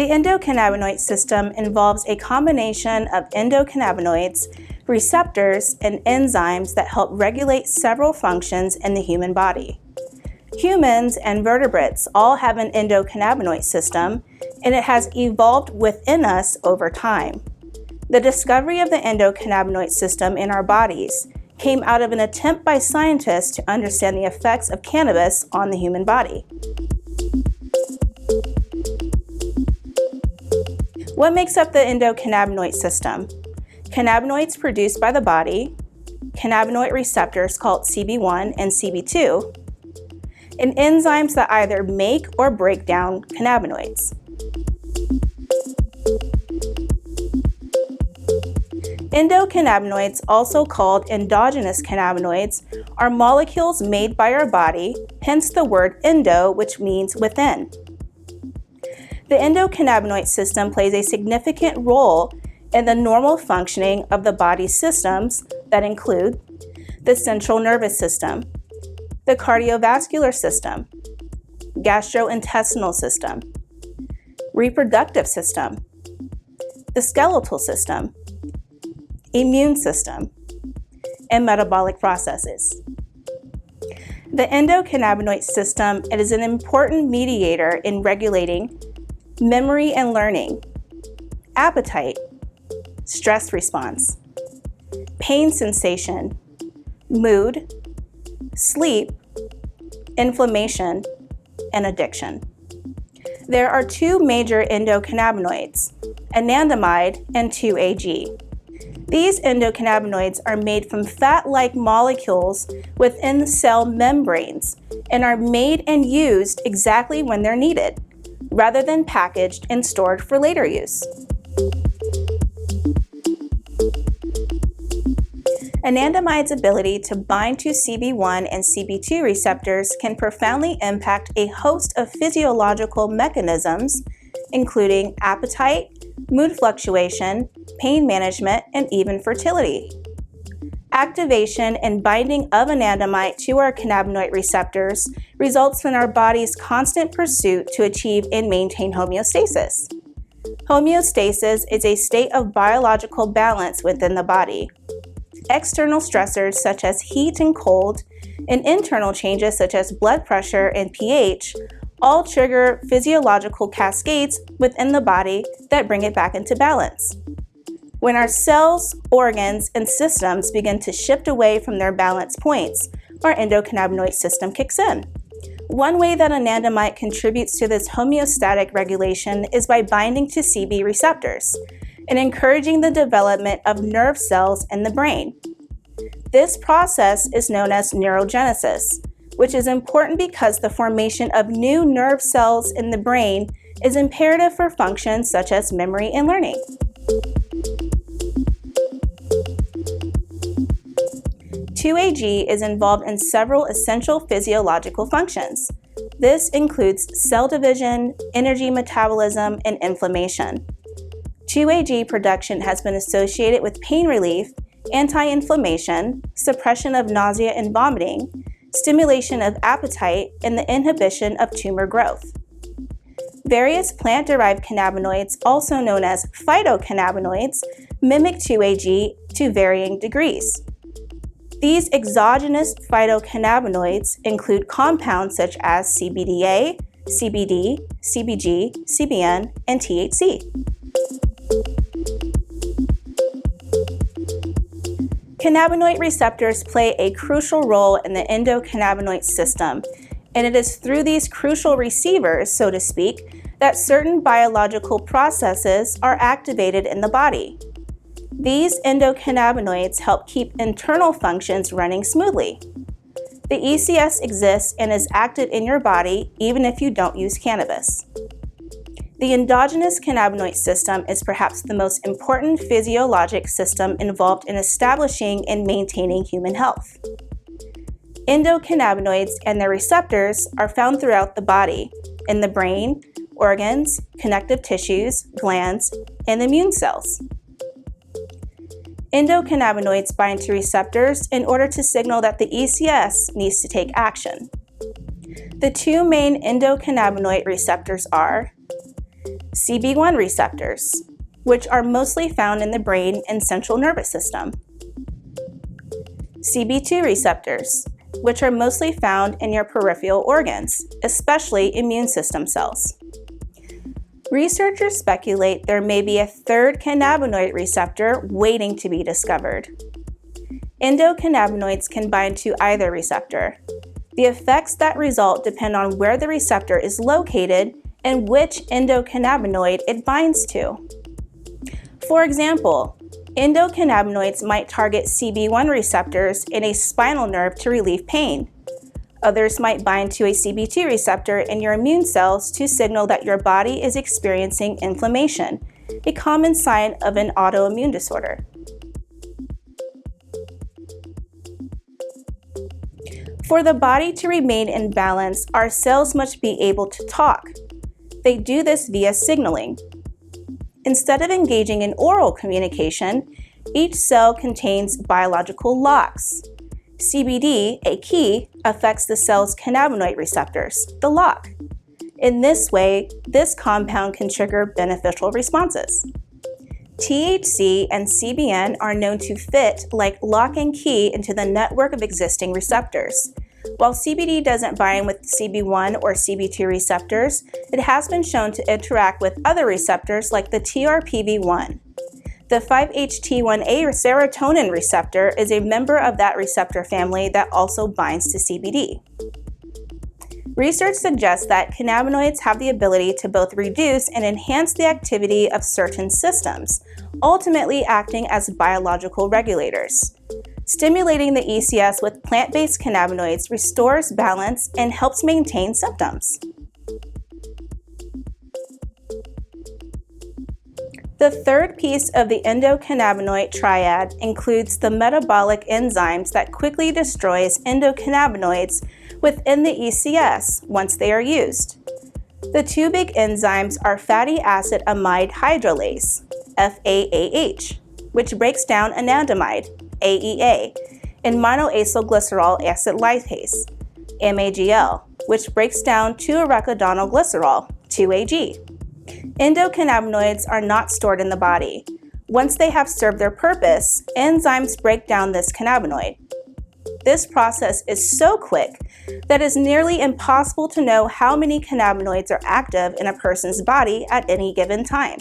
The endocannabinoid system involves a combination of endocannabinoids, receptors, and enzymes that help regulate several functions in the human body. Humans and vertebrates all have an endocannabinoid system, and it has evolved within us over time. The discovery of the endocannabinoid system in our bodies came out of an attempt by scientists to understand the effects of cannabis on the human body. What makes up the endocannabinoid system? Cannabinoids produced by the body, cannabinoid receptors called CB1 and CB2, and enzymes that either make or break down cannabinoids. Endocannabinoids, also called endogenous cannabinoids, are molecules made by our body, hence the word endo, which means within. The endocannabinoid system plays a significant role in the normal functioning of the body's systems that include the central nervous system, the cardiovascular system, gastrointestinal system, reproductive system, the skeletal system, immune system, and metabolic processes. The endocannabinoid system is an important mediator in regulating memory and learning, appetite, stress response, pain sensation, mood, sleep, inflammation, and addiction. There are two major endocannabinoids, anandamide and 2-AG. These endocannabinoids are made from fat-like molecules within cell membranes and are made and used exactly when they're needed, rather than packaged and stored for later use. Anandamide's ability to bind to CB1 and CB2 receptors can profoundly impact a host of physiological mechanisms, including appetite, mood fluctuation, pain management, and even fertility. Activation and binding of anandamide to our cannabinoid receptors results in our body's constant pursuit to achieve and maintain homeostasis. Homeostasis is a state of biological balance within the body. External stressors such as heat and cold, and internal changes such as blood pressure and pH all trigger physiological cascades within the body that bring it back into balance. When our cells, organs, and systems begin to shift away from their balance points, our endocannabinoid system kicks in. One way that anandamide contributes to this homeostatic regulation is by binding to CB receptors and encouraging the development of nerve cells in the brain. This process is known as neurogenesis, which is important because the formation of new nerve cells in the brain is imperative for functions such as memory and learning. (2-AG) is involved in several essential physiological functions. This includes cell division, energy metabolism, and inflammation. 2-AG production has been associated with pain relief, anti-inflammation, suppression of nausea and vomiting, stimulation of appetite, and the inhibition of tumor growth. Various plant-derived cannabinoids, also known as phytocannabinoids, mimic 2-AG to varying degrees. These exogenous phytocannabinoids include compounds such as CBDA, CBD, CBG, CBN, and THC. Cannabinoid receptors play a crucial role in the endocannabinoid system, and it is through these crucial receivers, so to speak, that certain biological processes are activated in the body. These endocannabinoids help keep internal functions running smoothly. The ECS exists and is active in your body even if you don't use cannabis. The endogenous cannabinoid system is perhaps the most important physiologic system involved in establishing and maintaining human health. Endocannabinoids and their receptors are found throughout the body, in the brain, organs, connective tissues, glands, and immune cells. Endocannabinoids bind to receptors in order to signal that the ECS needs to take action. The two main endocannabinoid receptors are CB1 receptors, which are mostly found in the brain and central nervous system. CB2 receptors, which are mostly found in your peripheral organs, especially immune system cells. Researchers speculate there may be a third cannabinoid receptor waiting to be discovered. Endocannabinoids can bind to either receptor. The effects that result depend on where the receptor is located and which endocannabinoid it binds to. For example, endocannabinoids might target CB1 receptors in a spinal nerve to relieve pain. Others might bind to a CB2 receptor in your immune cells to signal that your body is experiencing inflammation, a common sign of an autoimmune disorder. For the body to remain in balance, our cells must be able to talk. They do this via signaling. Instead of engaging in oral communication, each cell contains biological locks. CBD, a key, affects the cell's cannabinoid receptors, the lock. In this way, this compound can trigger beneficial responses. THC and CBN are known to fit like lock and key into the network of existing receptors. While CBD doesn't bind with CB1 or CB2 receptors, it has been shown to interact with other receptors like the TRPV1. The 5-HT1A serotonin receptor is a member of that receptor family that also binds to CBD. Research suggests that cannabinoids have the ability to both reduce and enhance the activity of certain systems, ultimately acting as biological regulators. Stimulating the ECS with plant-based cannabinoids restores balance and helps maintain symptoms. The third piece of the endocannabinoid triad includes the metabolic enzymes that quickly destroys endocannabinoids within the ECS once they are used. The two big enzymes are fatty acid amide hydrolase, FAAH, which breaks down anandamide, AEA, and monoacylglycerol acid lipase, MAGL, which breaks down 2-arachidonoglycerol, 2AG. Endocannabinoids are not stored in the body. Once they have served their purpose, enzymes break down this cannabinoid. This process is so quick that it is nearly impossible to know how many cannabinoids are active in a person's body at any given time.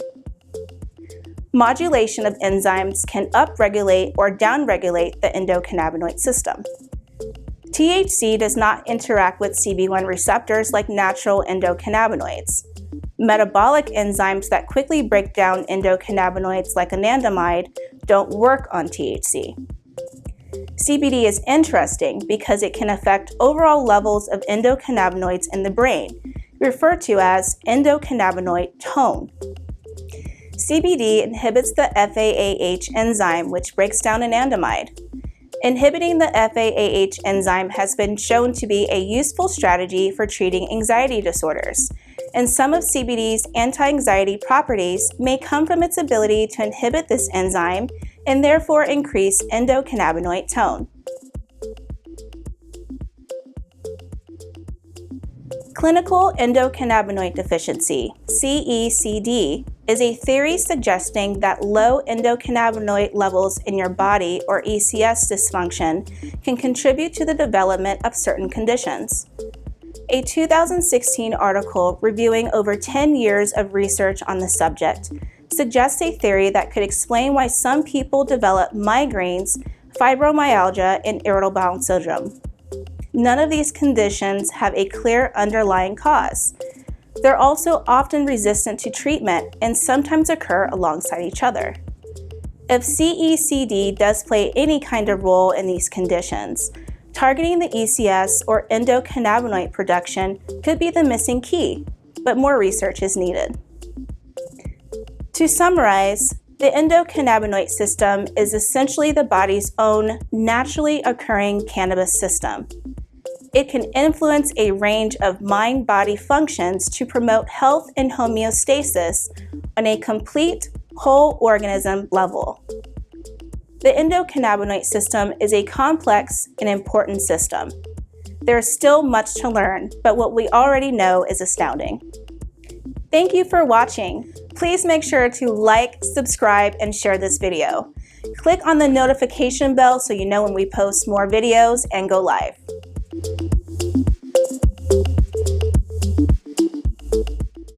Modulation of enzymes can upregulate or downregulate the endocannabinoid system. THC does not interact with CB1 receptors like natural endocannabinoids. Metabolic enzymes that quickly break down endocannabinoids like anandamide don't work on THC. CBD is interesting because it can affect overall levels of endocannabinoids in the brain, referred to as endocannabinoid tone. CBD inhibits the FAAH enzyme, which breaks down anandamide. Inhibiting the FAAH enzyme has been shown to be a useful strategy for treating anxiety disorders, and some of CBD's anti-anxiety properties may come from its ability to inhibit this enzyme and therefore increase endocannabinoid tone. Clinical endocannabinoid deficiency, CECD, is a theory suggesting that low endocannabinoid levels in your body or ECS dysfunction can contribute to the development of certain conditions. A 2016 article reviewing over 10 years of research on the subject suggests a theory that could explain why some people develop migraines, fibromyalgia, and irritable bowel syndrome. None of these conditions have a clear underlying cause. They're also often resistant to treatment and sometimes occur alongside each other. If CECD does play any kind of role in these conditions, targeting the ECS or endocannabinoid production could be the missing key, but more research is needed. To summarize, the endocannabinoid system is essentially the body's own naturally occurring cannabis system. It can influence a range of mind-body functions to promote health and homeostasis on a complete, whole organism level. The endocannabinoid system is a complex and important system. There is still much to learn, but what we already know is astounding. Thank you for watching. Please make sure to like, subscribe, and share this video. Click on the notification bell so you know when we post more videos and go live.